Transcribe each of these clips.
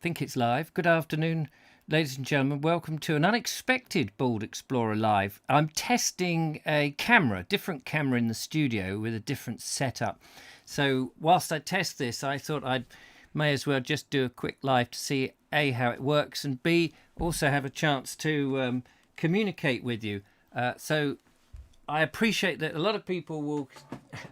think it's live. Good afternoon, ladies and gentlemen. Welcome to an unexpected Bald Explorer Live. I'm testing a camera, different camera in the studio with a different setup. So whilst I test this, I thought I may as well just do a quick live to see A, how it works, and B, also have a chance to communicate with you. So I appreciate that a lot of people will,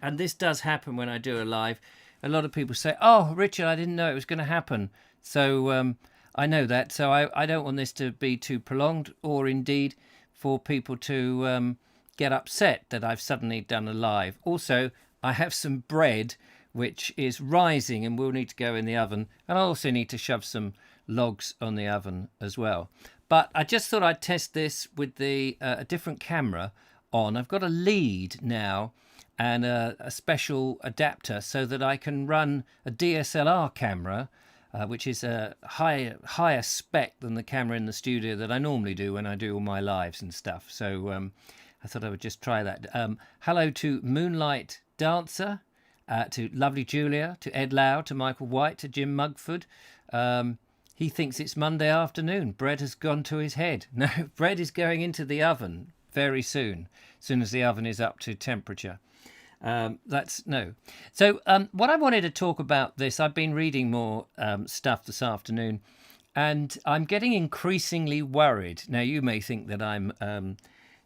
and this does happen when I do a live, a lot of people say, "Oh, Richard, I didn't know it was going to happen." So I know that. So I don't want this to be too prolonged, or indeed for people to get upset that I've suddenly done a live. Also, I have some bread which is rising and will need to go in the oven. And I also need to shove some logs on the oven as well. But I just thought I'd test this with a different camera on. I've got a lead now and a special adapter so that I can run a DSLR camera, which is a higher spec than the camera in the studio that I normally do when I do all my lives and stuff. So I thought I would just try that. Hello to Moonlight Dancer, to Lovely Julia, to Ed Lau, to Michael White, to Jim Mugford. He thinks it's Monday afternoon. Bread has gone to his head. No, bread is going into the oven very soon, as soon as the oven is up to temperature. That's no. So what I wanted to talk about this, I've been reading more stuff this afternoon, and I'm getting increasingly worried. Now, you may think that I'm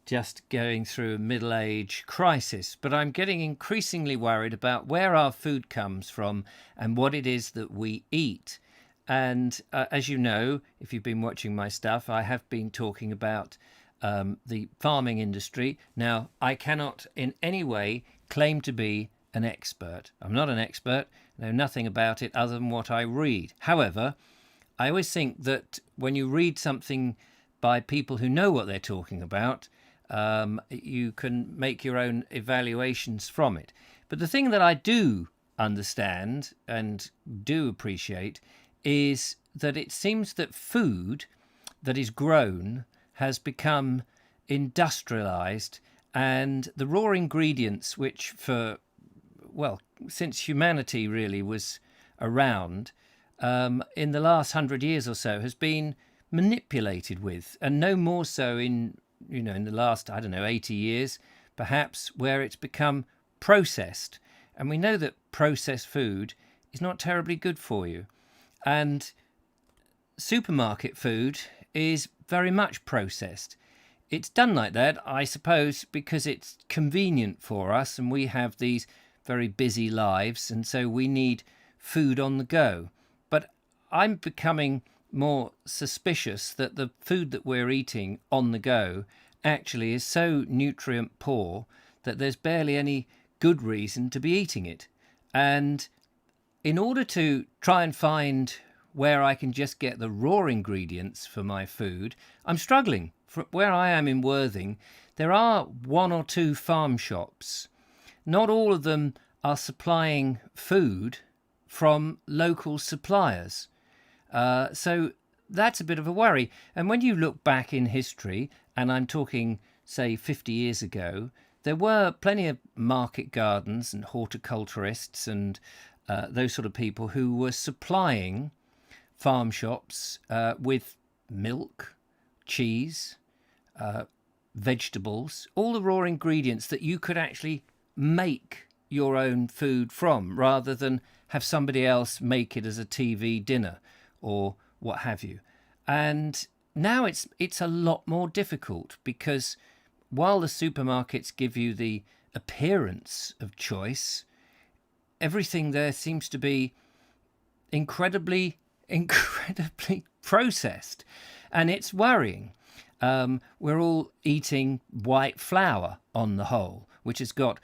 just going through a middle-age crisis, but I'm getting increasingly worried about where our food comes from and what it is that we eat. And as you know, if you've been watching my stuff, I have been talking about the farming industry. Now, I cannot in any way claim to be an expert. I'm not an expert, know nothing about it other than what I read. However, I always think that when you read something by people who know what they're talking about, you can make your own evaluations from it. But the thing that I do understand and do appreciate is that it seems that food that is grown has become industrialized, and the raw ingredients, which since humanity really was around, in the last 100 years or so, has been manipulated with, and no more so in the last, 80 years, perhaps, where it's become processed. And we know that processed food is not terribly good for you. And supermarket food is very much processed. It's done like that, I suppose, because it's convenient for us and we have these very busy lives, and so we need food on the go. But I'm becoming more suspicious that the food that we're eating on the go actually is so nutrient poor that there's barely any good reason to be eating it. And in order to try and find where I can just get the raw ingredients for my food, I'm struggling. Where I am in Worthing, there are one or two farm shops. Not all of them are supplying food from local suppliers. So that's a bit of a worry. And when you look back in history, and I'm talking, say, 50 years ago, there were plenty of market gardens and horticulturists and those sort of people who were supplying farm shops with milk, cheese, vegetables, all the raw ingredients that you could actually make your own food from, rather than have somebody else make it as a TV dinner or what have you. And now it's a lot more difficult, because while the supermarkets give you the appearance of choice, everything there seems to be incredibly processed, and it's worrying. We're all eating white flour on the whole, which has got,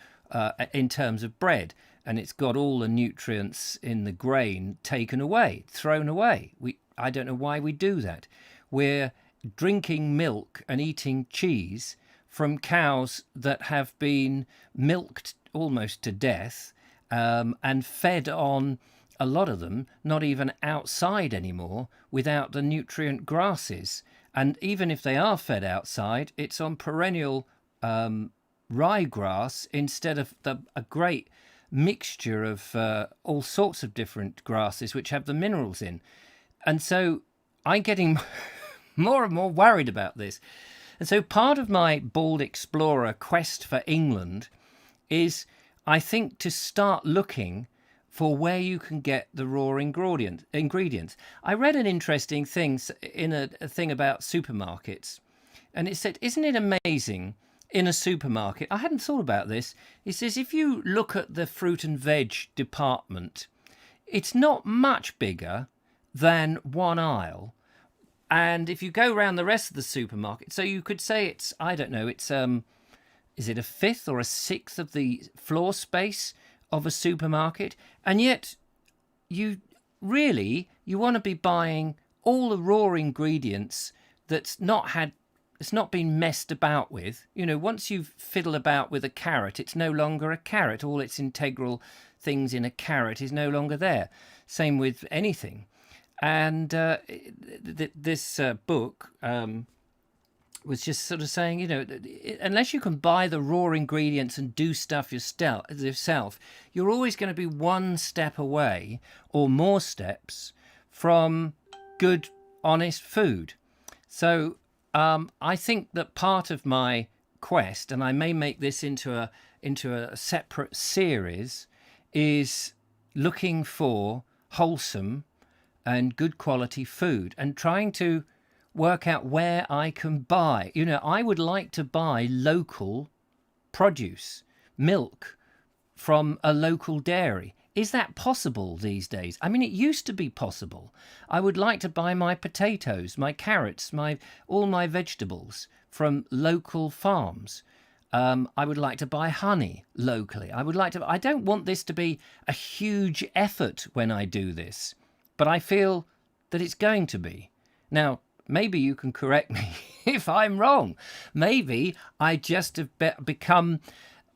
in terms of bread, and it's got all the nutrients in the grain taken away, thrown away. I don't know why we do that. We're drinking milk and eating cheese from cows that have been milked almost to death, and fed on, a lot of them, not even outside anymore, without the nutrient grasses. And even if they are fed outside, it's on perennial ryegrass instead of a great mixture of all sorts of different grasses which have the minerals in. And so I'm getting more and more worried about this. And so part of my Bald Explorer quest for England is, I think, to start looking for where you can get the raw ingredients. I read an interesting thing in a thing about supermarkets, and it said, isn't it amazing in a supermarket? I hadn't thought about this. It says if you look at the fruit and veg department, it's not much bigger than one aisle. And if you go around the rest of the supermarket, so you could say it's, I don't know, it's is it a fifth or a sixth of the floor space of a supermarket? And yet you want to be buying all the raw ingredients it's not been messed about with. You know, once you've fiddled about with a carrot, it's no longer a carrot. All its integral things in a carrot is no longer there. Same with anything. And this book was just sort of saying, you know, unless you can buy the raw ingredients and do stuff yourself, you're always going to be one step away or more steps from good, honest food. So I think that part of my quest, and I may make this into a separate series, is looking for wholesome and good quality food and trying to work out where I can buy. You know, I would like to buy local produce, milk from a local dairy. Is that possible these days? I mean, it used to be possible. I would like to buy my potatoes, my carrots, all my vegetables from local farms. I would like to buy honey locally. I don't want this to be a huge effort when I do this, but I feel that it's going to be. Now, maybe you can correct me if I'm wrong. Maybe I just have become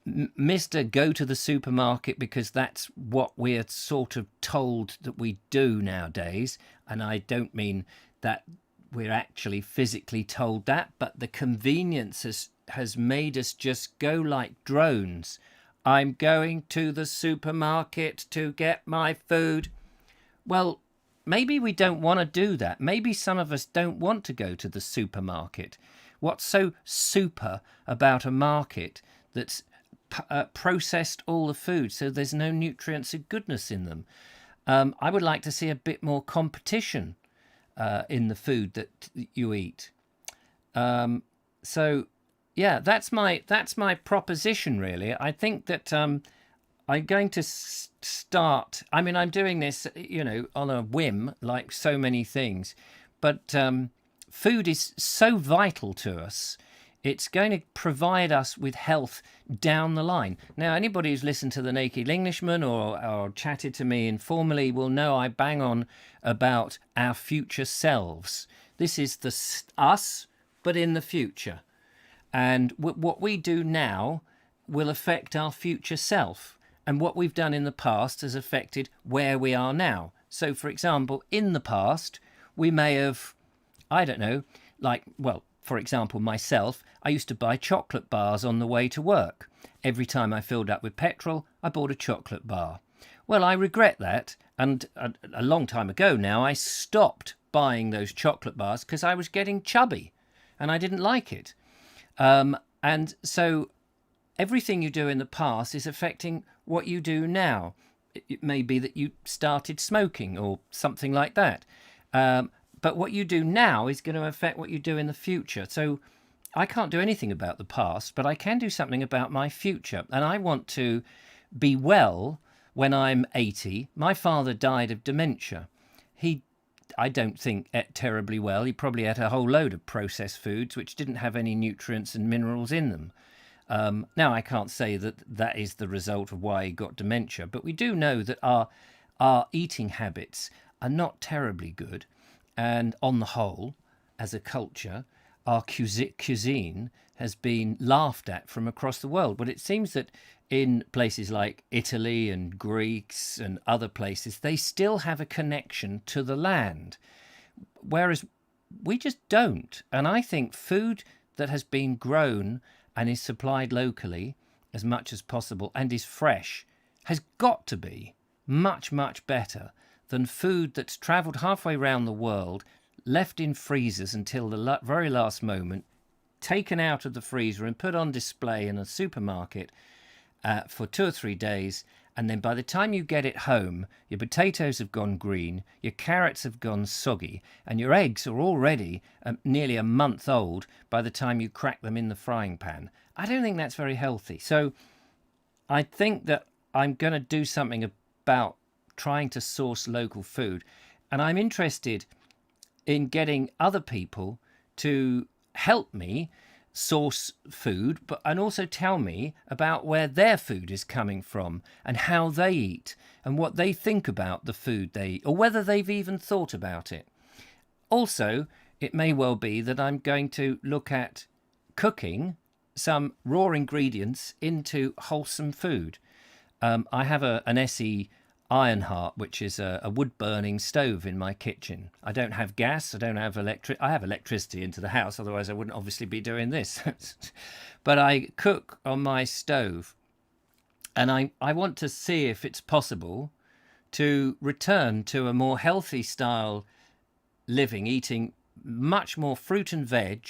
Mr. Go to the supermarket because that's what we're sort of told that we do nowadays. And I don't mean that we're actually physically told that, but the convenience has made us just go like drones. I'm going to the supermarket to get my food. Well, maybe we don't want to do that. Maybe some of us don't want to go to the supermarket. What's so super about a market that's processed all the food so there's no nutrients or goodness in them? I would like to see a bit more competition in the food that you eat. So, yeah, that's my proposition, really. I think that I'm going to start. I mean, I'm doing this, you know, on a whim, like so many things. But food is so vital to us. It's going to provide us with health down the line. Now, anybody who's listened to The Naked Englishman or chatted to me informally will know I bang on about our future selves. This is the us, but in the future. And what we do now will affect our future self. And what we've done in the past has affected where we are now. So, for example, in the past, we may have, I don't know, for example, myself, I used to buy chocolate bars on the way to work. Every time I filled up with petrol, I bought a chocolate bar. Well, I regret that. And a long time ago now, I stopped buying those chocolate bars because I was getting chubby and I didn't like it. And so everything you do in the past is affecting what you do now. It may be that you started smoking or something like that. But what you do now is going to affect what you do in the future. So I can't do anything about the past, but I can do something about my future. And I want to be well when I'm 80. My father died of dementia. I don't think, ate terribly well. He probably ate a whole load of processed foods which didn't have any nutrients and minerals in them. Now, I can't say that is the result of why he got dementia, but we do know that our eating habits are not terribly good. And on the whole, as a culture, our cuisine has been laughed at from across the world. But it seems that in places like Italy and Greece and other places, they still have a connection to the land, whereas we just don't. And I think food that has been grown and is supplied locally as much as possible and is fresh has got to be much, much better than food that's travelled halfway around the world, left in freezers until the very last moment, taken out of the freezer and put on display in a supermarket for 2 or 3 days. And then by the time you get it home, your potatoes have gone green, your carrots have gone soggy, and your eggs are already nearly a month old by the time you crack them in the frying pan. I don't think that's very healthy. So I think that I'm going to do something about trying to source local food. And I'm interested in getting other people to help me source food, and also tell me about where their food is coming from and how they eat and what they think about the food they eat, or whether they've even thought about it. Also, it may well be that I'm going to look at cooking some raw ingredients into wholesome food. I have an SE Ironheart, which is a wood-burning stove in my kitchen. I don't have gas. I don't have I have electricity into the house, otherwise I wouldn't obviously be doing this. But I cook on my stove, and I want to see if it's possible to return to a more healthy style living, eating much more fruit and veg,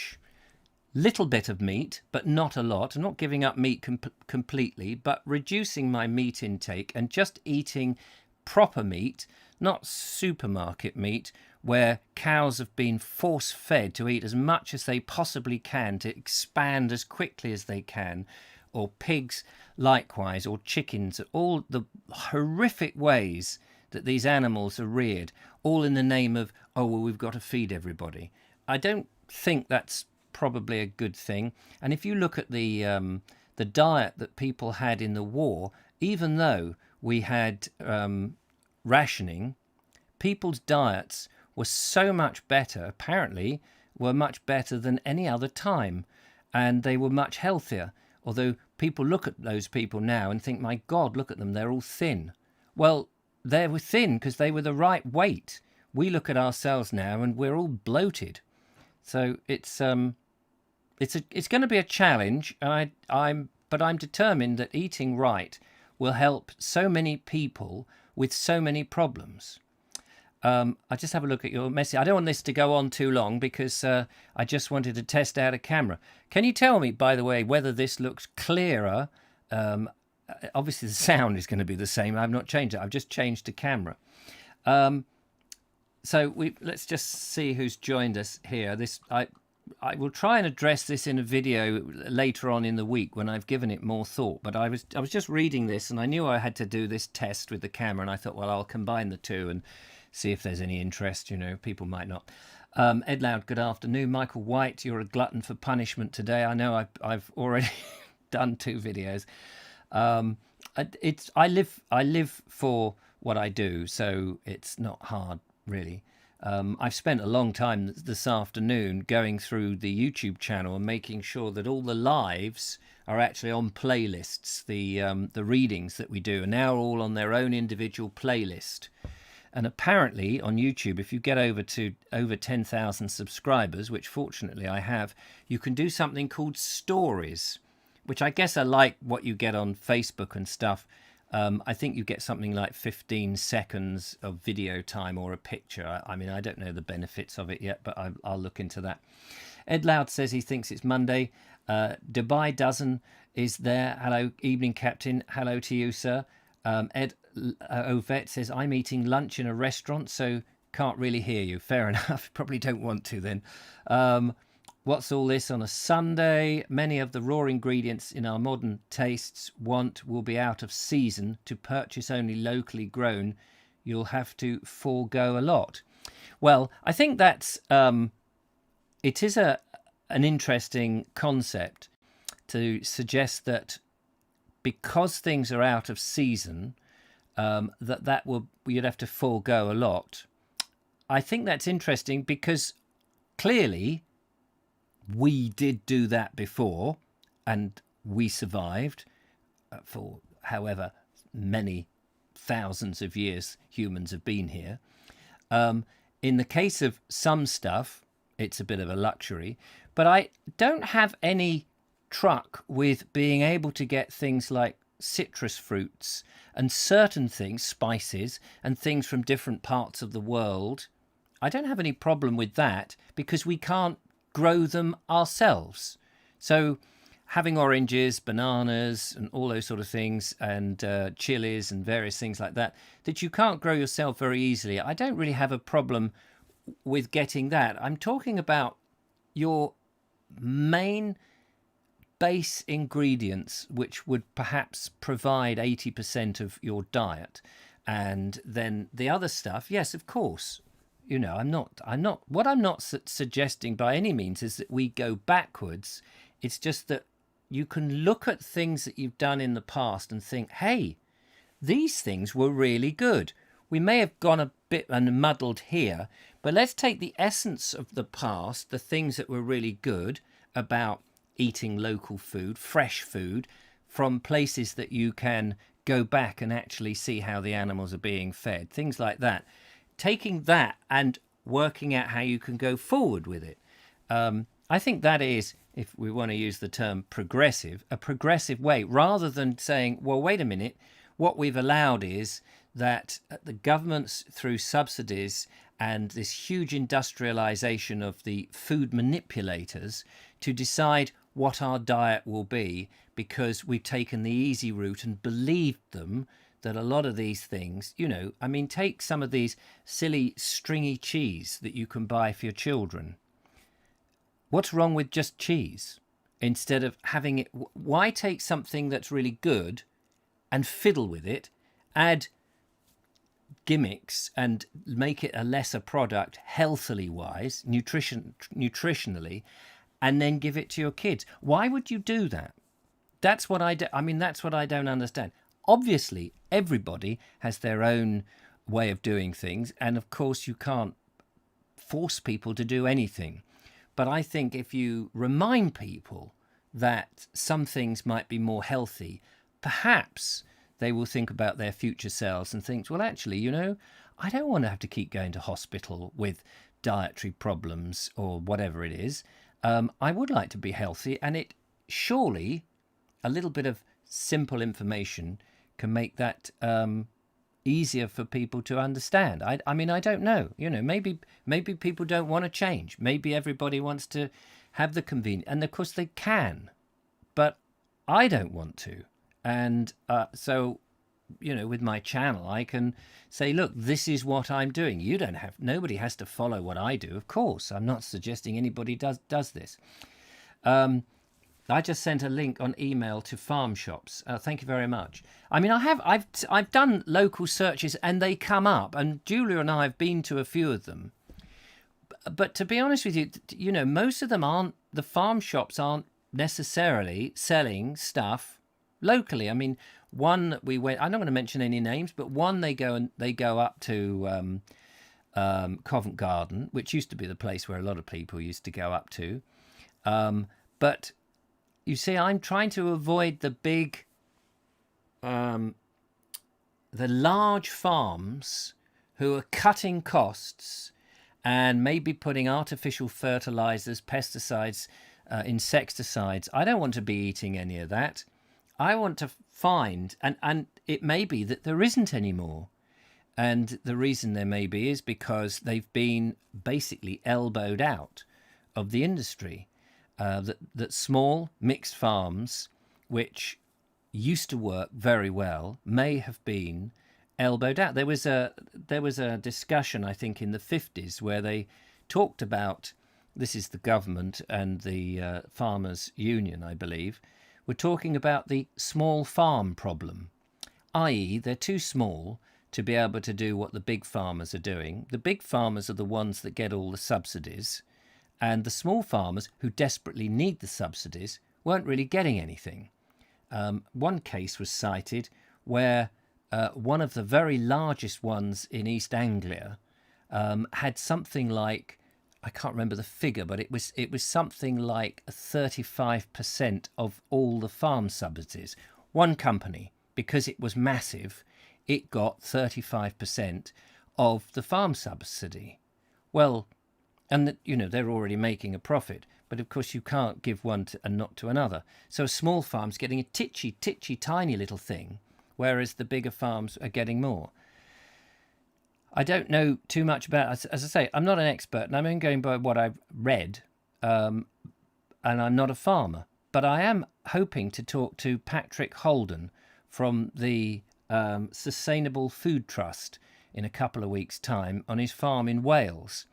little bit of meat, but not a lot. I'm not giving up meat completely, but reducing my meat intake and just eating proper meat, not supermarket meat, where cows have been force-fed to eat as much as they possibly can to expand as quickly as they can, or pigs likewise, or chickens, all the horrific ways that these animals are reared, all in the name of, oh, well, we've got to feed everybody. I don't think that's probably a good thing. And if you look at the diet that people had in the war, even though we had rationing, people's diets were so much better, apparently were much better than any other time, and they were much healthier. Although people look at those people now and think, my God, look at them, they're all thin. Well, they were thin because they were the right weight. We look at ourselves now and we're all bloated. So it's going to be a challenge, and but I'm determined that eating right will help so many people with so many problems. I just have a look at your message. I don't want this to go on too long because I just wanted to test out a camera. Can you tell me, by the way, whether this looks clearer? Obviously, the sound is going to be the same. I've not changed it. I've just changed the camera. So let's just see who's joined us here. I will try and address this in a video later on in the week when I've given it more thought. But I was just reading this, and I knew I had to do this test with the camera, and I thought, well, I'll combine the two and see if there's any interest. You know, people might not. Ed Loud, good afternoon. Michael White, you're a glutton for punishment today. I know I've already done 2 videos. I live for what I do, so it's not hard. Really. I've spent a long time this afternoon going through the YouTube channel and making sure that all the lives are actually on playlists. The readings that we do are now all on their own individual playlist. And apparently on YouTube, if you get over 10,000 subscribers, which fortunately I have, you can do something called stories, which I guess are like what you get on Facebook and stuff. I think you get something like 15 seconds of video time or a picture. I mean, I don't know the benefits of it yet, but I'll look into that. Ed Loud says he thinks it's Monday. Dubai Dozen is there. Hello, evening captain. Hello to you, sir. Ed Ovet says, I'm eating lunch in a restaurant, so can't really hear you. Fair enough. Probably don't want to then. What's all this on a Sunday? Many of the raw ingredients in our modern tastes will be out of season. To purchase only locally grown, you'll have to forego a lot. Well, I think that's it is an interesting concept to suggest that because things are out of season, you'd have to forego a lot. I think that's interesting because clearly we did do that before, and we survived for however many thousands of years humans have been here. In the case of some stuff, it's a bit of a luxury, but I don't have any truck with being able to get things like citrus fruits and certain things, spices and things from different parts of the world, I don't have any problem with that because we can't grow them ourselves. So having oranges, bananas and all those sort of things, and chilies and various things like that that you can't grow yourself very easily, I don't really have a problem with getting that. I'm talking about your main base ingredients, which would perhaps provide 80% of your diet, and then the other stuff, yes, of course. What I'm not suggesting by any means is that we go backwards. It's just that you can look at things that you've done in the past and think, hey, these things were really good. We may have gone a bit and muddled here, but let's take the essence of the past, the things that were really good about eating local food, fresh food, from places that you can go back and actually see how the animals are being fed, things like that. Taking that and working out how you can go forward with it. I think that is, if we want to use the term progressive, a progressive way, rather than saying, well, wait a minute, what we've allowed is that the governments, through subsidies and this huge industrialization of the food manipulators, to decide what our diet will be, because we've taken the easy route and believed them that a lot of these things, take some of these silly stringy cheese that you can buy for your children. What's wrong with just cheese? Instead of having it, why take something that's really good and fiddle with it, add gimmicks and make it a lesser product, healthily wise, nutritionally, and then give it to your kids? Why would you do that? That's what that's what I don't understand. Obviously, everybody has their own way of doing things, and of course you can't force people to do anything. But I think if you remind people that some things might be more healthy, perhaps they will think about their future selves and think, well, actually, I don't want to have to keep going to hospital with dietary problems or whatever it is. I would like to be healthy, and it surely a little bit of simple information can make that easier for people to understand. I don't know. Maybe people don't want to change. Maybe everybody wants to have the convenience, and of course they can, but I don't want to. And so, with my channel, I can say, look, this is what I'm doing. Nobody has to follow what I do. Of course, I'm not suggesting anybody does this. I just sent a link on email to farm shops. Thank you very much. I've done local searches and they come up, and Julia and I have been to a few of them. But to be honest with you, most of them the farm shops aren't necessarily selling stuff locally. One that we went, I'm not going to mention any names, but one they go up to Covent Garden, which used to be the place where a lot of people used to go up to. But you see, I'm trying to avoid the big, the large farms who are cutting costs and maybe putting artificial fertilizers, pesticides, insecticides. I don't want to be eating any of that. I want to find, and it may be that there isn't any more. And the reason there may be is because they've been basically elbowed out of the industry. That small mixed farms, which used to work very well, may have been elbowed out. There was a discussion, I think, in the 50s where they talked about, this is the government and the farmers' union, I believe, were talking about the small farm problem, i.e. they're too small to be able to do what the big farmers are doing. The big farmers are the ones that get all the subsidies, and the small farmers who desperately need the subsidies weren't really getting anything. One case was cited where one of the very largest ones in East Anglia had something like, I can't remember the figure, but it was something like 35% of all the farm subsidies. One company, because it was massive, it got 35% of the farm subsidy. Well, and they're already making a profit. But of course you can't give one and not to another. So a small farm's getting a titchy, tiny little thing, whereas the bigger farms are getting more. I don't know too much about, as I say, I'm not an expert, and I'm only going by what I've read, and I'm not a farmer. But I am hoping to talk to Patrick Holden from the Sustainable Food Trust in a couple of weeks' time on his farm in Wales.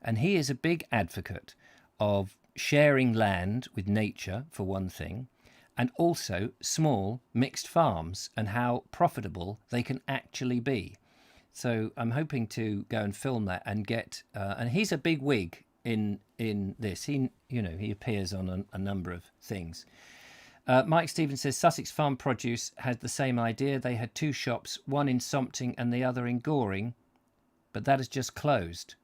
And he is a big advocate of sharing land with nature, for one thing, and also small mixed farms and how profitable they can actually be. So I'm hoping to go and film that and get, and he's a big wig in this. He appears on a number of things. Mike Stevens says Sussex Farm Produce had the same idea. They had two shops, one in Sompting and the other in Goring, but that has just closed.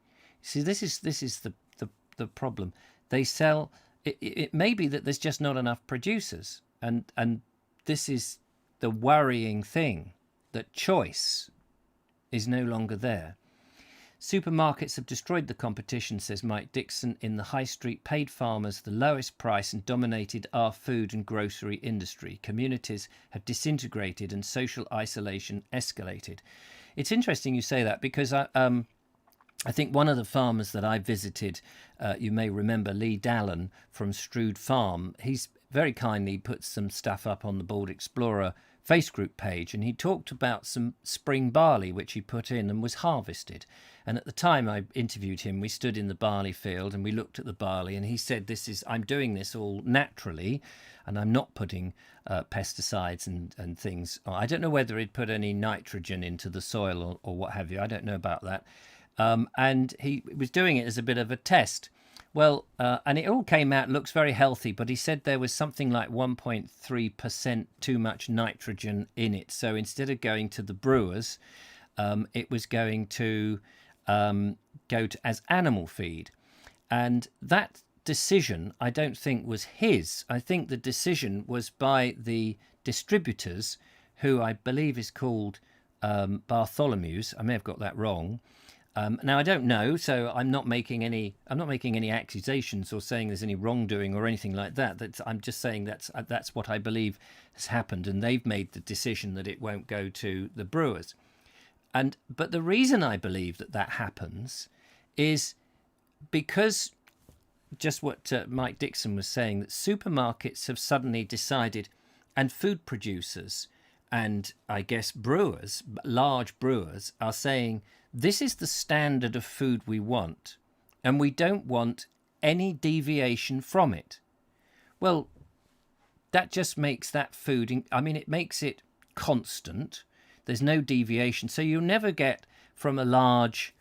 See, this is the problem. They sell. It may be that there's just not enough producers, and this is the worrying thing, that choice is no longer there. Supermarkets have destroyed the competition, says Mike Dixon. In the high street, paid farmers the lowest price and dominated our food and grocery industry. Communities have disintegrated and social isolation escalated. It's interesting you say that, because I think one of the farmers that I visited, you may remember Lee Dallon from Strood Farm. He's very kindly put some stuff up on the Bald Explorer Facebook page, and he talked about some spring barley which he put in and was harvested. And at the time I interviewed him, we stood in the barley field and we looked at the barley, and he said, I'm doing this all naturally, and I'm not putting pesticides and things. I don't know whether he'd put any nitrogen into the soil or what have you. I don't know about that. And he was doing it as a bit of a test. Well, and it all came out, looks very healthy, but he said there was something like 1.3% too much nitrogen in it. So instead of going to the brewers, it was going to go to as animal feed. And that decision, I don't think, was his. I think the decision was by the distributors, who I believe is called Bartholomew's. I may have got that wrong. Now I don't know, so I'm not making any accusations or saying there's any wrongdoing or anything like that. I'm just saying that's what I believe has happened, and they've made the decision that it won't go to the brewers. But the reason I believe that happens is because just what Mike Dixon was saying, that supermarkets have suddenly decided, and food producers and I guess brewers, large brewers, are saying, this is the standard of food we want, and we don't want any deviation from it. Well, that just makes that food, it makes it constant. There's no deviation. So you'll never get from a large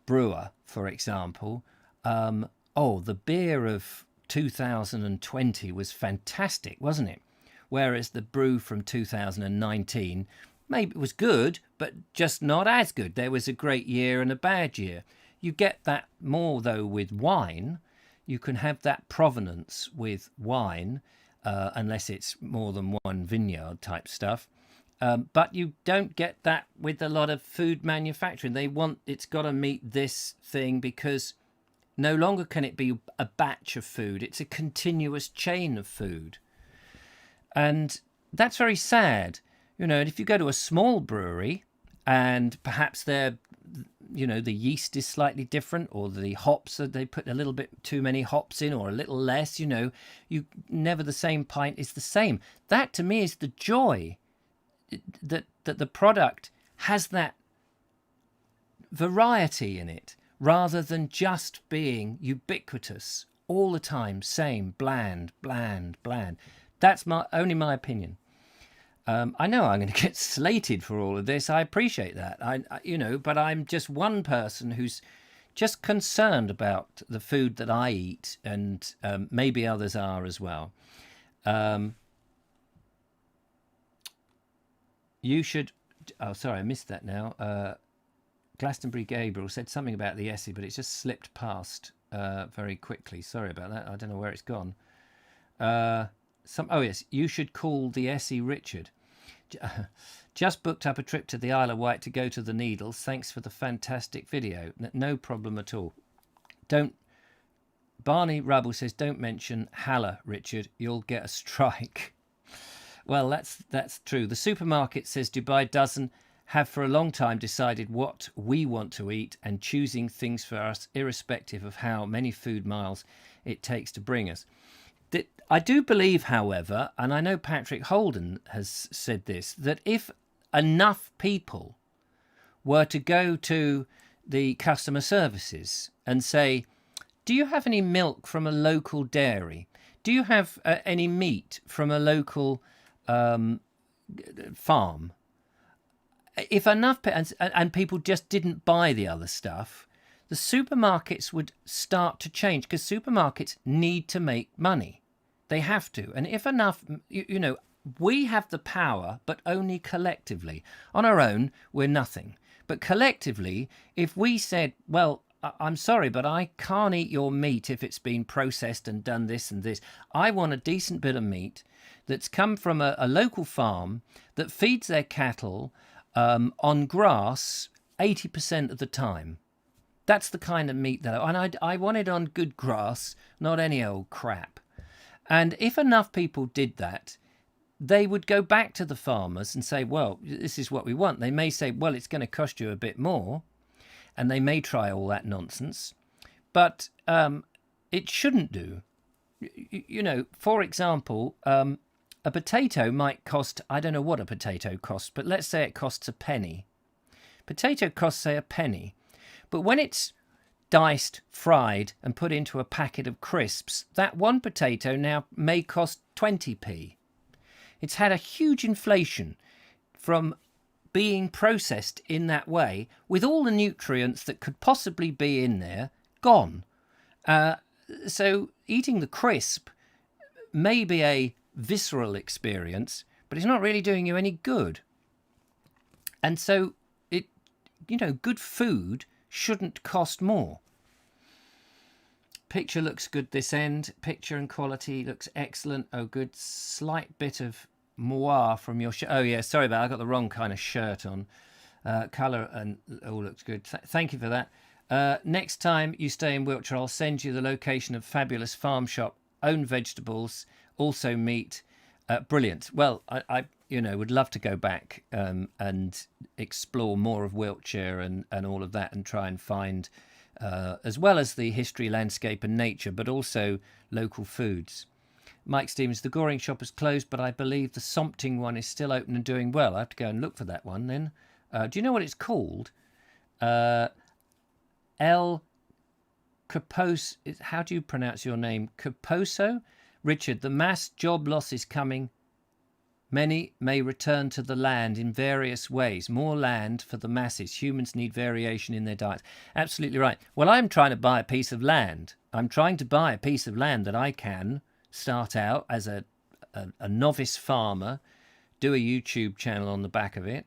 brewer, for example, the beer of 2020 was fantastic, wasn't it? Whereas the brew from 2019 maybe it was good, but just not as good. There was a great year and a bad year. You get that more, though, with wine. You can have that provenance with wine, unless it's more than one vineyard type stuff. But you don't get that with a lot of food manufacturing. It's got to meet this thing, because no longer can it be a batch of food. It's a continuous chain of food. And that's very sad. And if you go to a small brewery and perhaps the yeast is slightly different, or the hops, they put a little bit too many hops in or a little less, you never the same pint is the same. That to me is the joy, that the product has that variety in it, rather than just being ubiquitous all the time, same, bland. That's only my opinion. I know I'm going to get slated for all of this. I appreciate that. But I'm just one person who's just concerned about the food that I eat, and maybe others are as well. You should. Oh, sorry, I missed that now. Glastonbury Gabriel said something about the Essie, but it just slipped past very quickly. Sorry about that. I don't know where it's gone. Yes, you should call the Essie Richard. Just booked up a trip to the Isle of Wight to go to the Needles. Thanks for the fantastic video. No problem at all. Barney Rubble says, don't mention Haller, Richard. You'll get a strike. Well, that's true. The supermarket says Dubai doesn't have for a long time decided what we want to eat and choosing things for us irrespective of how many food miles it takes to bring us. I do believe, however, and I know Patrick Holden has said this, that if enough people were to go to the customer services and say, do you have any milk from a local dairy? Do you have any meat from a local farm? If enough and people just didn't buy the other stuff, the supermarkets would start to change, because supermarkets need to make money. They have to. And if enough, we have the power, but only collectively. On our own, we're nothing. But collectively, if we said, well, I'm sorry, but I can't eat your meat if it's been processed and done this and this. I want a decent bit of meat that's come from a local farm that feeds their cattle on grass 80% of the time. That's the kind of meat that I want it on good grass, not any old crap. And if enough people did that, they would go back to the farmers and say, well, this is what we want. They may say, well, it's going to cost you a bit more. And they may try all that nonsense. But it shouldn't do. For example, a potato might cost, I don't know what a potato costs, but let's say it costs a penny. Potato costs, say, a penny. But when it's diced, fried, and put into a packet of crisps, that one potato now may cost 20p. It's had a huge inflation from being processed in that way, with all the nutrients that could possibly be in there gone. So eating the crisp may be a visceral experience, but it's not really doing you any good. And so good food shouldn't cost more. Picture looks good this end. Picture and quality looks excellent. Oh, good. Slight bit of moire from your shirt. Oh, yeah, sorry about it. I got the wrong kind of shirt on. Colour and all looks good. Thank you for that. Next time you stay in Wiltshire, I'll send you the location of fabulous farm shop, own vegetables, also meat. Brilliant. Well, I would love to go back and explore more of Wiltshire and all of that, and try and find, as well as the history, landscape and nature, but also local foods. Mike Stevens, the Goring shop is closed, but I believe the Sompting one is still open and doing well. I have to go and look for that one then. Do you know what it's called? El Caposo. How do you pronounce your name? Caposo? Richard, the mass job loss is coming. Many may return to the land in various ways. More land for the masses. Humans need variation in their diets. Absolutely right. Well, I'm trying to buy a piece of land. I'm trying to buy a piece of land that I can start out as a novice farmer, do a YouTube channel on the back of it,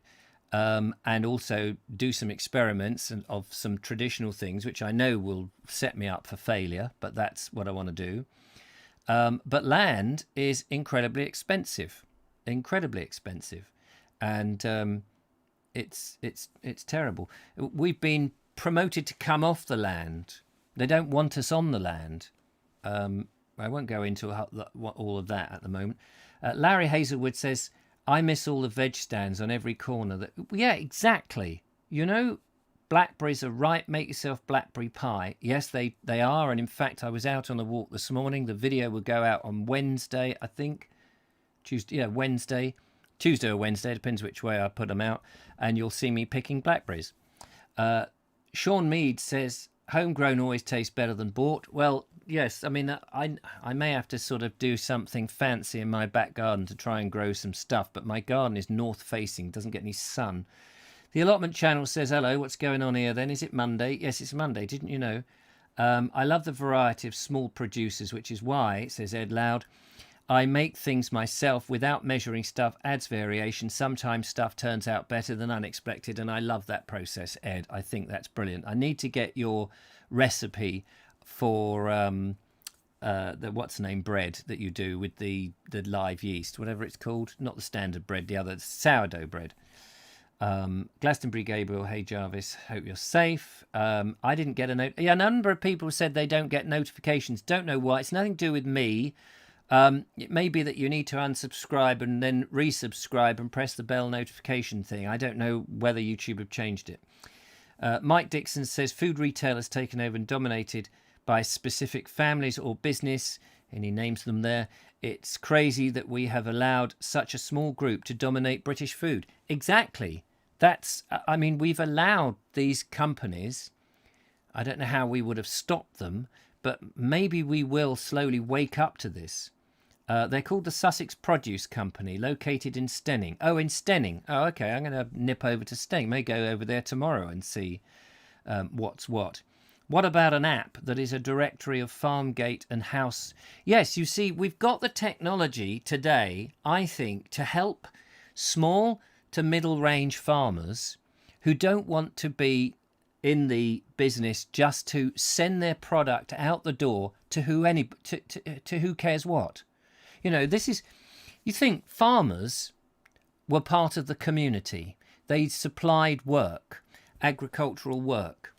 and also do some experiments of some traditional things, which I know will set me up for failure, but that's what I want to do. But land is incredibly expensive, and it's terrible. We've been promoted to come off the land. They don't want us on the land. I won't go into all of that at the moment. Larry Hazelwood says, I miss all the veg stands on every corner. Yeah, exactly. Blackberries are ripe. Make yourself blackberry pie. Yes, they are. And in fact, I was out on a walk this morning. The video will go out on Wednesday, I think. Wednesday. Tuesday or Wednesday, depends which way I put them out. And you'll see me picking blackberries. Sean Mead says, homegrown always tastes better than bought. Well, yes, I mean, I may have to sort of do something fancy in my back garden to try and grow some stuff, but my garden is north-facing, doesn't get any sun. The allotment channel says, hello, what's going on here then? Is it Monday? Yes, it's Monday, didn't you know? I love the variety of small producers, which is why, says Ed Loud, I make things myself without measuring stuff, adds variation. Sometimes stuff turns out better than unexpected, and I love that process, Ed. I think that's brilliant. I need to get your recipe for the what's-name bread that you do with the live yeast, whatever it's called. Not the standard bread, the other sourdough bread. Glastonbury Gabriel, hey Jarvis, hope you're safe. I didn't get a note. Yeah, a number of people said they don't get notifications. Don't know why. It's nothing to do with me. It may be that you need to unsubscribe and then resubscribe and press the bell notification thing. I don't know whether YouTube have changed it. Mike Dixon says food retailers taken over and dominated by specific families or business, and he names them there. It's crazy that we have allowed such a small group to dominate British food. Exactly. I mean, we've allowed these companies. I don't know how we would have stopped them, but maybe we will slowly wake up to this. They're called the Sussex Produce Company, located in Stenning. Oh, in Stenning. Oh, okay. I'm going to nip over to Stenning. May go over there tomorrow and see what's what. What about an app that is a directory of farm gate and house? Yes, you see, we've got the technology today, I think, to help small to middle range farmers who don't want to be in the business just to send their product out the door to who cares what. You know, you think farmers were part of the community. They supplied work, agricultural work.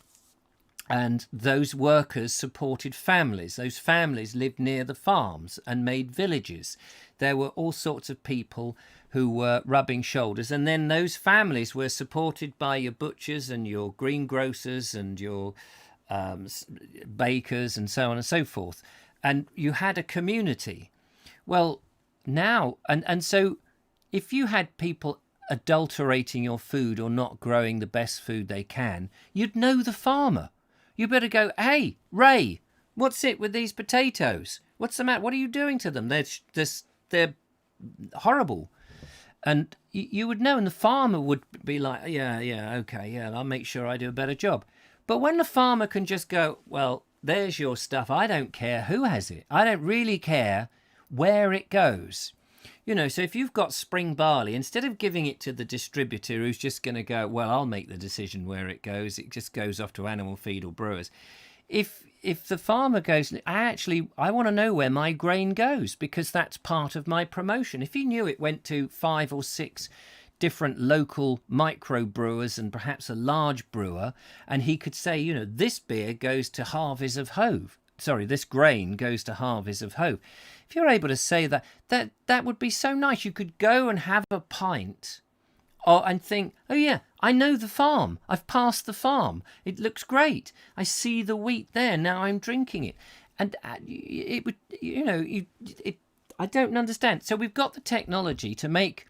And those workers supported families. Those families lived near the farms and made villages. There were all sorts of people who were rubbing shoulders. And then those families were supported by your butchers and your greengrocers and your bakers and so on and so forth. And you had a community. Well, now, and so if you had people adulterating your food or not growing the best food they can, you'd know the farmer. You better go, hey, Ray, what's it with these potatoes? What's the matter? What are you doing to them? They're horrible. And you would know, and the farmer would be like, yeah, okay, yeah, I'll make sure I do a better job. But when the farmer can just go, well, there's your stuff. I don't care who has it. I don't really care where it goes. You know, so if you've got spring barley, instead of giving it to the distributor who's just going to go, well, I'll make the decision where it goes just goes off to animal feed or brewers. If the farmer goes, I want to know where my grain goes because that's part of my promotion. If he knew it went to 5 or 6 different local micro brewers and perhaps a large brewer, and he could say, you know, this beer goes to Harveys of Hove. Sorry, this grain goes to Harveys of Hove. If you're able to say that would be so nice. You could go and have a pint and think, oh yeah, I know the farm. I've passed the farm. It looks great. I see the wheat there. Now I'm drinking it. And it would, you know, I don't understand. So we've got the technology to make,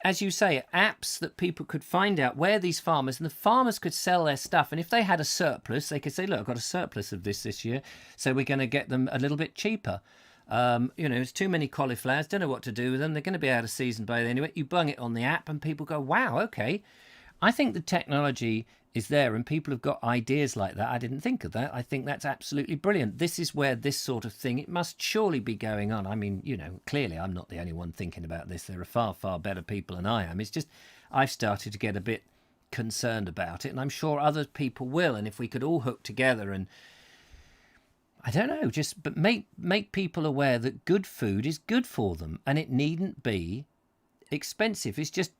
as you say, apps that people could find out where these farmers, and the farmers could sell their stuff. And if they had a surplus, they could say, look, I've got a surplus of this year, so we're going to get them a little bit cheaper. You know, it's too many cauliflowers, don't know what to do with them. They're going to be out of season by then anyway. You bung it on the app and people go, wow, okay. I think the technology is there and people have got ideas like that. I didn't think of that. I think that's absolutely brilliant. This is where this sort of thing, it must surely be going on. I mean, you know, clearly I'm not the only one thinking about this. There are far, far better people than I am. It's just I've started to get a bit concerned about it and I'm sure other people will. And if we could all hook together and I don't know, but make people aware that good food is good for them and it needn't be expensive. It's just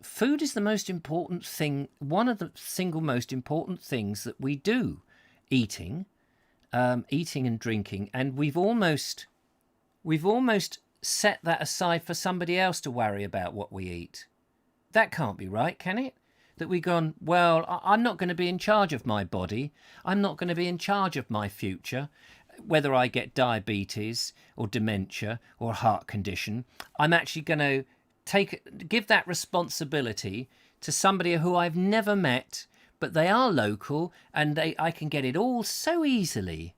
food is the most important thing, one of the single most important things that we do, eating and drinking, and we've almost set that aside for somebody else to worry about what we eat. That can't be right, can it? That we've gone, well, I'm not going to be in charge of my body. I'm not going to be in charge of my future. Whether I get diabetes or dementia or a heart condition, I'm actually going to give that responsibility to somebody who I've never met, but they are local and I can get it all so easily.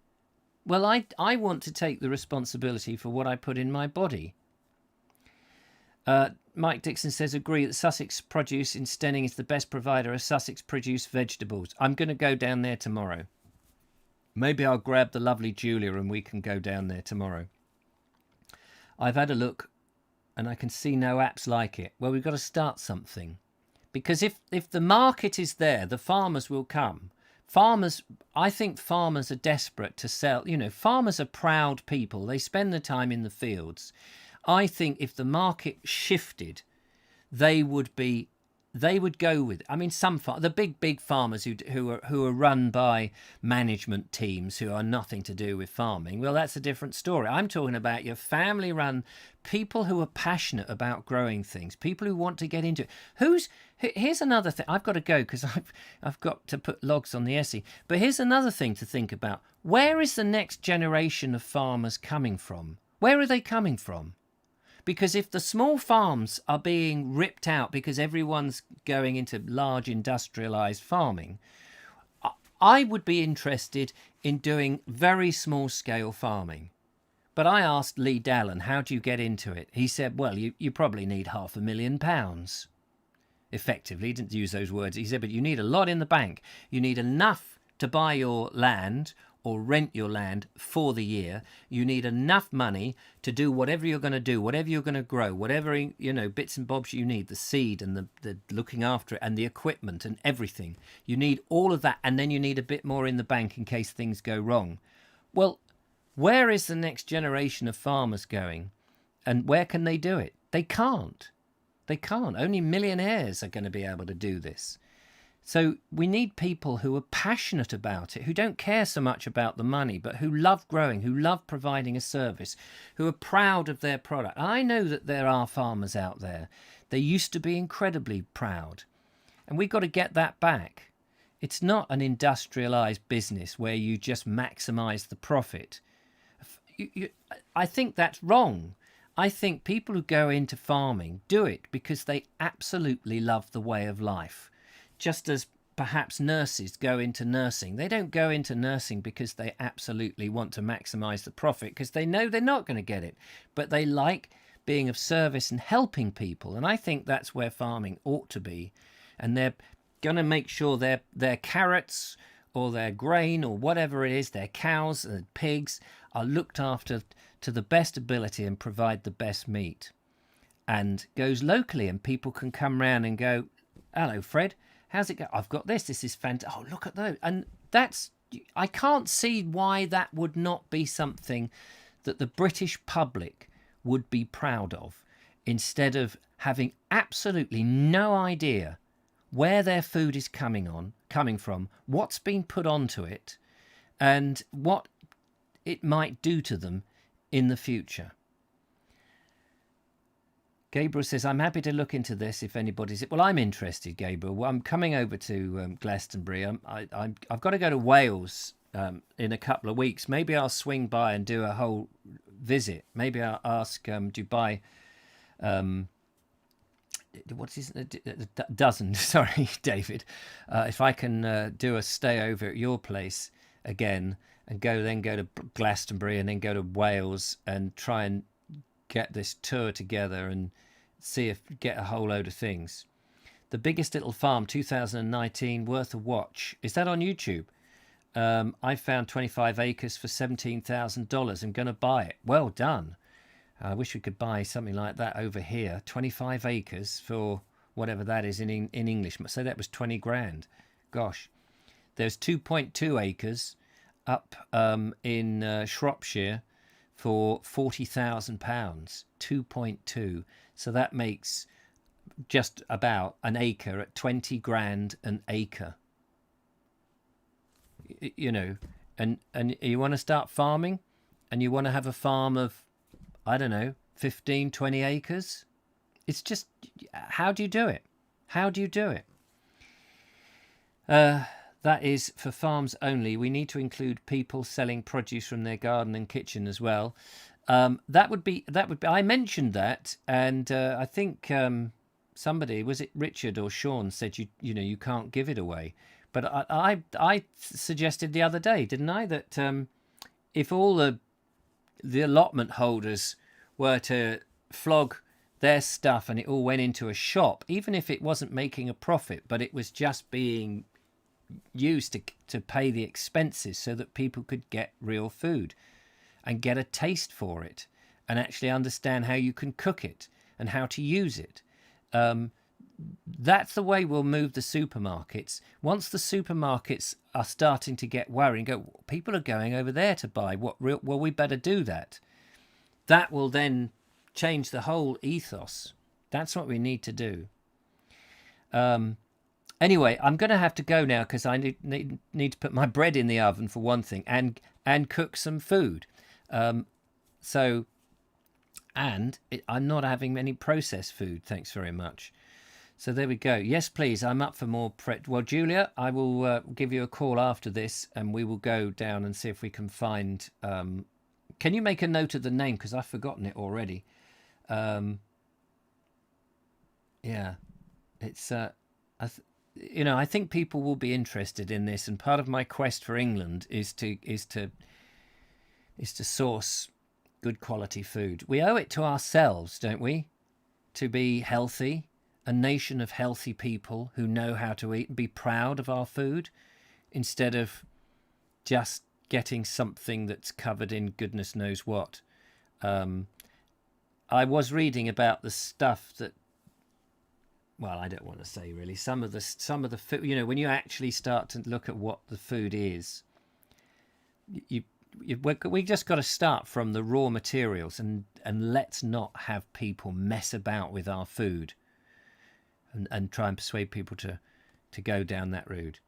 Well, I want to take the responsibility for what I put in my body. Mike Dixon says, agree that Sussex Produce in Stenning is the best provider of Sussex Produce vegetables. I'm going to go down there tomorrow. Maybe I'll grab the lovely Julia and we can go down there tomorrow. I've had a look and I can see no apps like it. Well, we've got to start something. Because if the market is there, the farmers will come. I think farmers are desperate to sell. You know, farmers are proud people. They spend the time in the fields. I think if the market shifted, they would be they would go with. I mean, the big farmers who are run by management teams who are nothing to do with farming. Well, that's a different story. I'm talking about your family-run people who are passionate about growing things, people who want to get into it. Here's another thing. I've got to go because I've got to put logs on the Essie. But here's another thing to think about. Where is the next generation of farmers coming from? Where are they coming from? Because if the small farms are being ripped out because everyone's going into large industrialized farming, I would be interested in doing very small scale farming. But I asked Lee Dallin, how do you get into it? He said, well, you probably need £500,000. Effectively, he didn't use those words. He said, but you need a lot in the bank. You need enough to buy your land or rent your land for the year. You need enough money to do whatever you're going to do, whatever you're going to grow, whatever, bits and bobs you need, the seed and the looking after it and the equipment and everything. You need all of that, and then you need a bit more in the bank in case things go wrong. Well, where is the next generation of farmers going, and where can they do it? They can't. They can't. Only millionaires are going to be able to do this. So we need people who are passionate about it, who don't care so much about the money, but who love growing, who love providing a service, who are proud of their product. I know that there are farmers out there. They used to be incredibly proud, and we've got to get that back. It's not an industrialized business where you just maximize the profit. I think that's wrong. I think people who go into farming do it because they absolutely love the way of life. Just as perhaps nurses go into nursing. They don't go into nursing because they absolutely want to maximize the profit, because they know they're not going to get it. But they like being of service and helping people. And I think that's where farming ought to be. And they're going to make sure their carrots or their grain or whatever it is, their cows and pigs are looked after to the best ability and provide the best meat. And goes locally, and people can come round and go, hello, Fred. How's it go? I've got this. This is fantastic. Oh, look at those. And I can't see why that would not be something that the British public would be proud of, instead of having absolutely no idea where their food is coming from, what's been put onto it, and what it might do to them in the future. Gabriel says, I'm happy to look into this if anybody's... Well, I'm interested, Gabriel. Well, I'm coming over to Glastonbury. I've got to go to Wales in a couple of weeks. Maybe I'll swing by and do a whole visit. Maybe I'll ask Dubai... what's his... Dozen, sorry, David. If I can do a stay over at your place again and go to Glastonbury and then go to Wales and try and get this tour together and get a whole load of things. The Biggest Little Farm 2019, worth a watch. Is that on YouTube? I found 25 acres for $17,000. I'm going to buy it. Well done. I wish we could buy something like that over here. 25 acres for whatever that is in English. So that was 20 grand. Gosh. There's 2.2 acres up in Shropshire for £40,000, 2.2. So that makes just about an acre at 20 grand an acre. And you want to start farming, and you want to have a farm of, I don't know, 15, 20 acres. It's just, how do you do it? How do you do it? That is for farms only. We need to include people selling produce from their garden and kitchen as well. That would be. I mentioned that, and I think somebody, was it Richard or Sean, said you can't give it away. But I suggested the other day, didn't I, that if all the allotment holders were to flog their stuff and it all went into a shop, even if it wasn't making a profit, but it was just being used to pay the expenses so that people could get real food and get a taste for it and actually understand how you can cook it and how to use it. That's the way we'll move the supermarkets. Once the supermarkets are starting to get worried and go, people are going over there to buy, well, we better do that. That will then change the whole ethos. That's what we need to do. Anyway, I'm going to have to go now because I need to put my bread in the oven for one thing, and cook some food. So, I'm not having any processed food. Thanks very much. So there we go. Yes, please. I'm up for more. Well, Julia, I will give you a call after this, and we will go down and see if we can find. Can you make a note of the name because I've forgotten it already? Yeah, it's. I think people will be interested in this, and part of my quest for England is to source good quality food. We owe it to ourselves, don't we, to be healthy, a nation of healthy people who know how to eat and be proud of our food, instead of just getting something that's covered in goodness knows what. I was reading about the stuff that. Well, I don't want to say really. Some of the food, when you actually start to look at what the food is, we just got to start from the raw materials, and let's not have people mess about with our food, and try and persuade people to go down that route.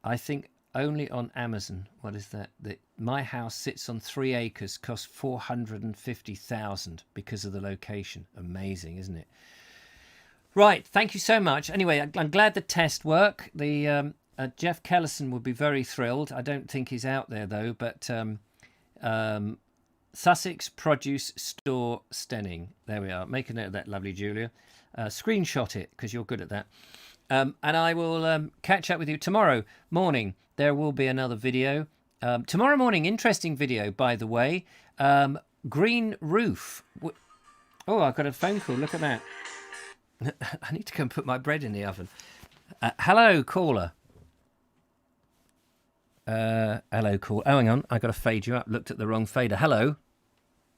I think only on Amazon. What is that? My house sits on 3 acres, cost 450,000 because of the location. Amazing, isn't it? Right. Thank you so much. Anyway, I'm glad the test worked. The Jeff Kellison would be very thrilled. I don't think he's out there though. But Sussex Produce Store, Stenning. There we are. Make a note of that, lovely Julia. Screenshot it because you're good at that. And I will catch up with you tomorrow morning. There will be another video. Tomorrow morning, interesting video, by the way. Green roof. Oh, I've got a phone call. Look at that. I need to go and put my bread in the oven. Hello, caller. Hello, caller. Oh, hang on. I got to fade you up. Looked at the wrong fader. Hello.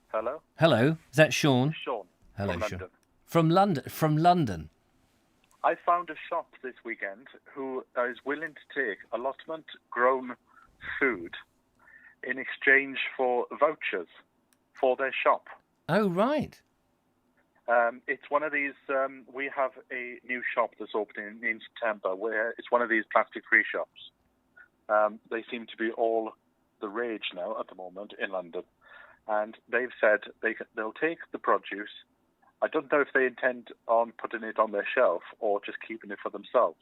Hello. Hello. Is that Sean? Sean. Hello, from Sean. London. From London. From London. I found a shop this weekend who is willing to take allotment grown food in exchange for vouchers for their shop. Oh, right. It's one of these. We have a new shop that's opening in September where it's one of these plastic-free shops. They seem to be all the rage now at the moment in London. And they've said they'll take the produce. I don't know if they intend on putting it on their shelf or just keeping it for themselves,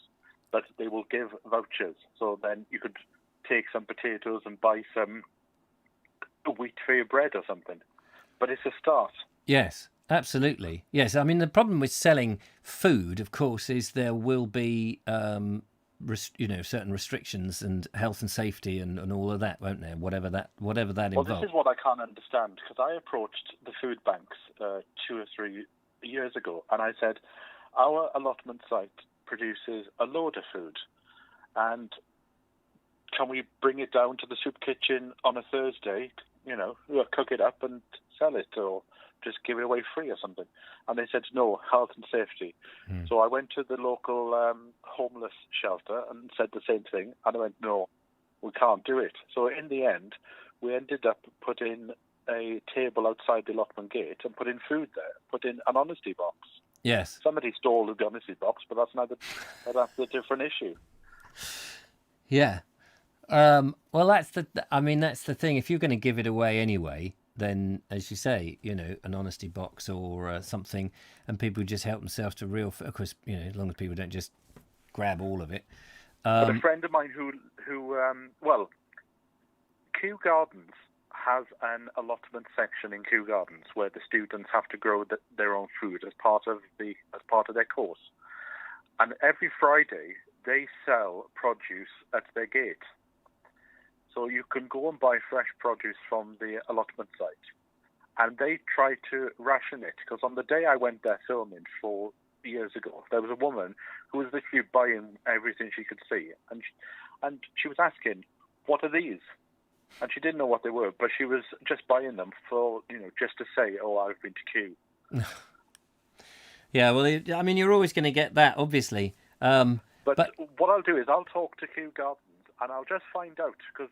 but they will give vouchers. So then you could take some potatoes and buy some wheat for your bread or something. But it's a start. Yes, absolutely. Yes, I mean, the problem with selling food, of course, is there will be, certain restrictions and health and safety and all of that, won't there? Whatever that involves. Well, this is what I can't understand, because I approached the food banks 2 or 3 years ago, and I said, our allotment site produces a load of food, and can we bring it down to the soup kitchen on a Thursday, cook it up and sell it, or just give it away free or something? And they said, no, health and safety. So I went to the local homeless shelter and said the same thing, and I went, no, we can't do it. So in the end, we ended up putting a table outside the allotment gate and put in food there, put in an honesty box. Yes. Somebody stole the honesty box, but that's a different issue. Yeah. Well, that's the thing. If you're going to give it away anyway, then, as you say, an honesty box or something, and people just help themselves to real. Of course, as long as people don't just grab all of it. But a friend of mine who Kew Gardens has an allotment section in Kew Gardens where the students have to grow their own food as part of their course, and every Friday they sell produce at their gate. So you can go and buy fresh produce from the allotment site. And they try to ration it, because on the day I went there filming 4 years ago, there was a woman who was literally buying everything she could see. And she was asking, what are these? And she didn't know what they were, but she was just buying them for, just to say, oh, I've been to Kew. Yeah, well, I mean, you're always going to get that, obviously. But what I'll do is I'll talk to Kew Gardens and I'll just find out, because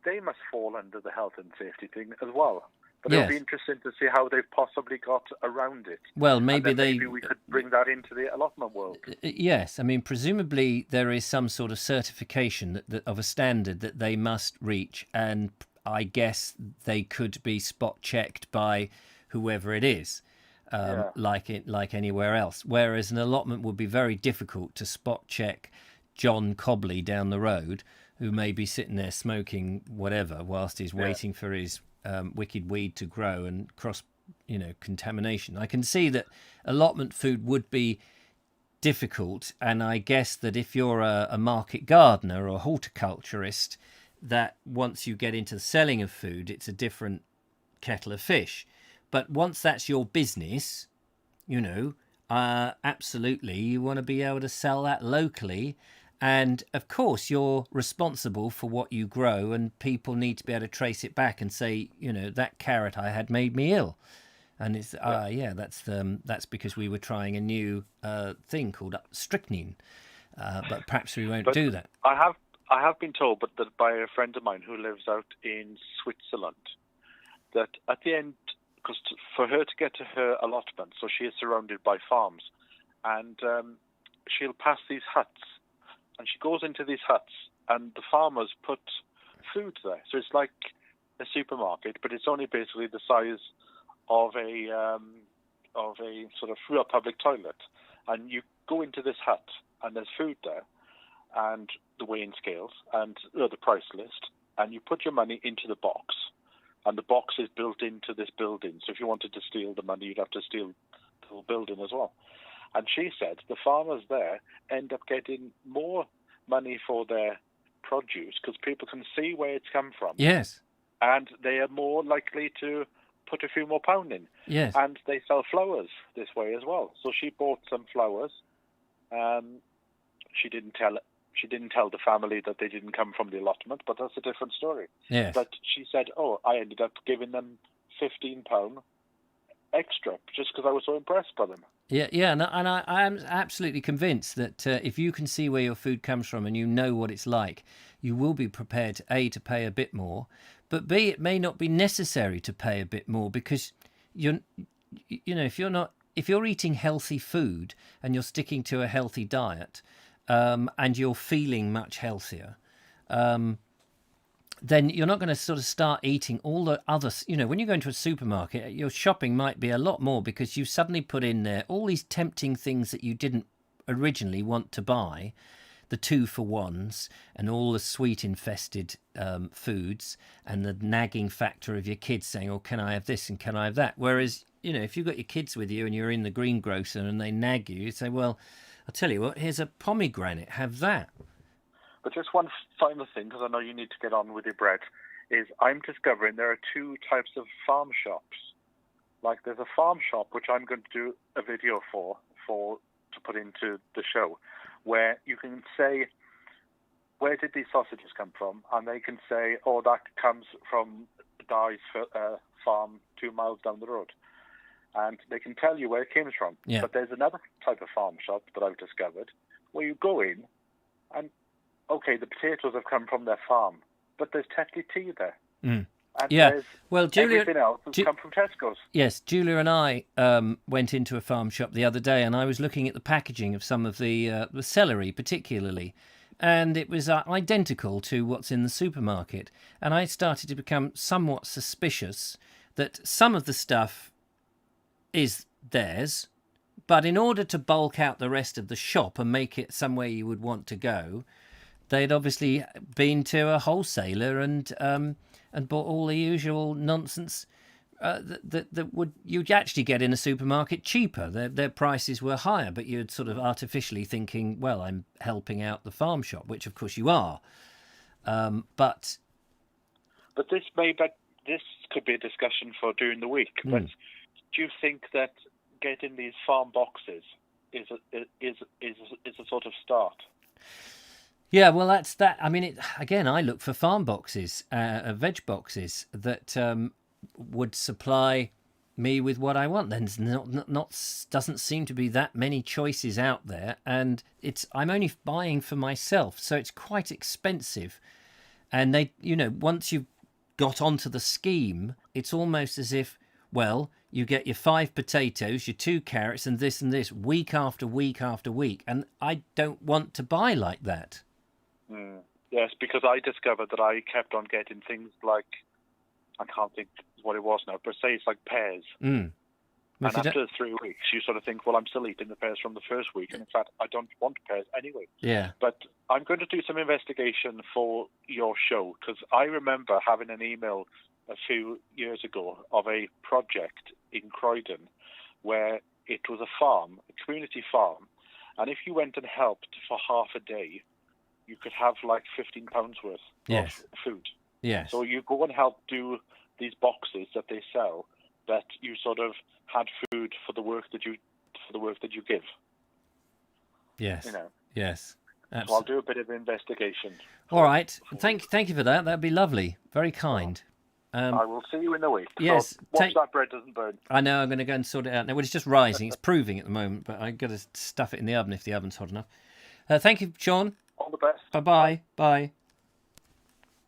they must fall under the health and safety thing as well. But it'll be Yes. interesting to see how they've possibly got around it. Well, And maybe then they. maybe we could bring that into the allotment world. Yes, I mean, presumably there is some sort of certification that of a standard that they must reach, and I guess they could be spot checked by whoever it is, Yeah. like anywhere else. Whereas an allotment would be very difficult to spot check John Cobley down the road, who may be sitting there smoking whatever whilst he's waiting for his wicked weed to grow and cross, contamination. I can see that allotment food would be difficult, and I guess that if you're a market gardener or a horticulturist, that once you get into the selling of food, it's a different kettle of fish. But once that's your business, absolutely, you want to be able to sell that locally. And of course, you're responsible for what you grow, and people need to be able to trace it back and say, that carrot I had made me ill. And it's that's because we were trying a new thing called strychnine, but perhaps we won't do that. I have been told, but that by a friend of mine who lives out in Switzerland, that at the end, because for her to get to her allotment, so she is surrounded by farms, and she'll pass these huts, and she goes into these huts, and the farmers put food there. So it's like a supermarket, but it's only basically the size of a sort of real public toilet. And you go into this hut, and there's food there, and the weighing scales, and the price list, and you put your money into the box, and the box is built into this building. So if you wanted to steal the money, you'd have to steal the whole building as well. And she said the farmers there end up getting more money for their produce because people can see where it's come from. Yes. And they are more likely to put a few more pound in. Yes. And they sell flowers this way as well. So she bought some flowers. She didn't tell the family that they didn't come from the allotment, but that's a different story. Yes. But she said, I ended up giving them £15 extra just because I was so impressed by them. Yeah, and I am absolutely convinced that if you can see where your food comes from and you know what it's like, you will be prepared to pay a bit more, but B, it may not be necessary to pay a bit more because if you're eating healthy food and you're sticking to a healthy diet, and you're feeling much healthier, then you're not going to sort of start eating all the other, when you go into a supermarket, your shopping might be a lot more because you suddenly put in there all these tempting things that you didn't originally want to buy, the 2-for-1s and all the sweet infested foods and the nagging factor of your kids saying, can I have this and can I have that? Whereas, if you've got your kids with you and you're in the greengrocer and they nag you, you say, well, I'll tell you what, here's a pomegranate, have that. But just one final thing, because I know you need to get on with your bread, is I'm discovering there are two types of farm shops. Like there's a farm shop, which I'm going to do a video for to put into the show, where you can say, where did these sausages come from? And they can say, that comes from Dye's farm 2 miles down the road. And they can tell you where it came from. Yeah. But there's another type of farm shop that I've discovered where you go in and, the potatoes have come from their farm, but there's Tetley tea there. Mm. And Yeah. Well, Julia, everything else has come from Tesco's. Yes, Julia and I went into a farm shop the other day, and I was looking at the packaging of some of the celery, particularly, and it was identical to what's in the supermarket. And I started to become somewhat suspicious that some of the stuff is theirs, but in order to bulk out the rest of the shop and make it somewhere you would want to go, they'd obviously been to a wholesaler and bought all the usual nonsense that you'd actually get in a supermarket cheaper. Their prices were higher, but you'd sort of artificially thinking, well, I'm helping out the farm shop, which of course you are. But this could be a discussion for during the week. But do you think that getting these farm boxes is a sort of start? Yeah, well, that's that. I mean, again, I look for farm boxes, veg boxes that would supply me with what I want. There's doesn't seem to be that many choices out there, and I'm only buying for myself, so it's quite expensive. And they, once you've got onto the scheme, it's almost as if, well, you get your 5 potatoes, your 2 carrots, and this week after week after week. And I don't want to buy like that. Yes, because I discovered that I kept on getting things like, I can't think what it was now, but say it's like pears. And after 3 weeks, you sort of think, well, I'm still eating the pears from the first week. And in fact, I don't want pears anyway. Yeah. But I'm going to do some investigation for your show, because I remember having an email a few years ago of a project in Croydon where it was a farm, a community farm. And if you went and helped for half a day, you could have like £15 worth of food. Yes. So you go and help do these boxes that they sell, that you sort of had food for the work that you give. Yes. You know. Yes. Absolutely. So I'll do a bit of investigation. All right. Thank you for that. That'd be lovely. Very kind. I will see you in a week. Yes. So watch that bread doesn't burn. I know. I'm going to go and sort it out now. Well, it's just rising. It's proving at the moment, but I've got to stuff it in the oven if the oven's hot enough. Thank you, Sean. All the best. Bye-bye. Bye.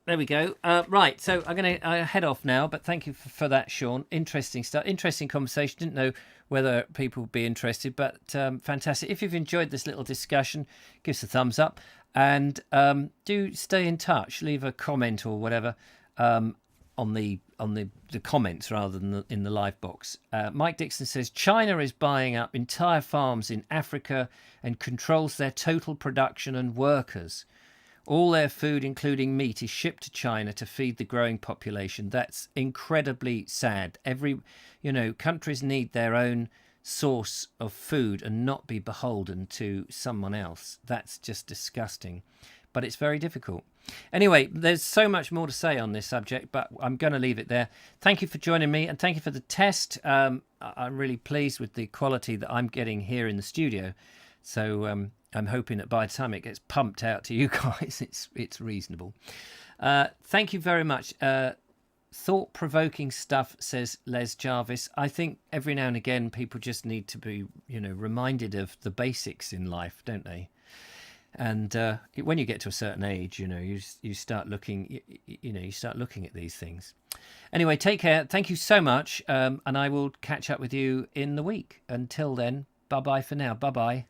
There we go. Right, so I'm going to head off now, but thank you for that, Sean. Interesting stuff. Interesting conversation. Didn't know whether people would be interested, but fantastic. If you've enjoyed this little discussion, give us a thumbs up, and do stay in touch. Leave a comment or whatever on the comments rather than in the live box. Mike Dixon says China is buying up entire farms in Africa and controls their total production and workers. All their food, including meat, is shipped to China to feed the growing population. That's incredibly sad. Countries need their own source of food and not be beholden to someone else. That's just disgusting. But it's very difficult. Anyway, there's so much more to say on this subject, but I'm going to leave it there. Thank you for joining me, and thank you for the test. I'm really pleased with the quality that I'm getting here in the studio. So I'm hoping that by the time it gets pumped out to you guys, it's reasonable. Thank you very much. Thought-provoking stuff, says Les Jarvis. I think every now and again people just need to be, reminded of the basics in life, don't they? And when you get to a certain age, you start looking, you start looking at these things. Anyway, take care. Thank you so much, and I will catch up with you in the week. Until then, bye bye for now. Bye bye.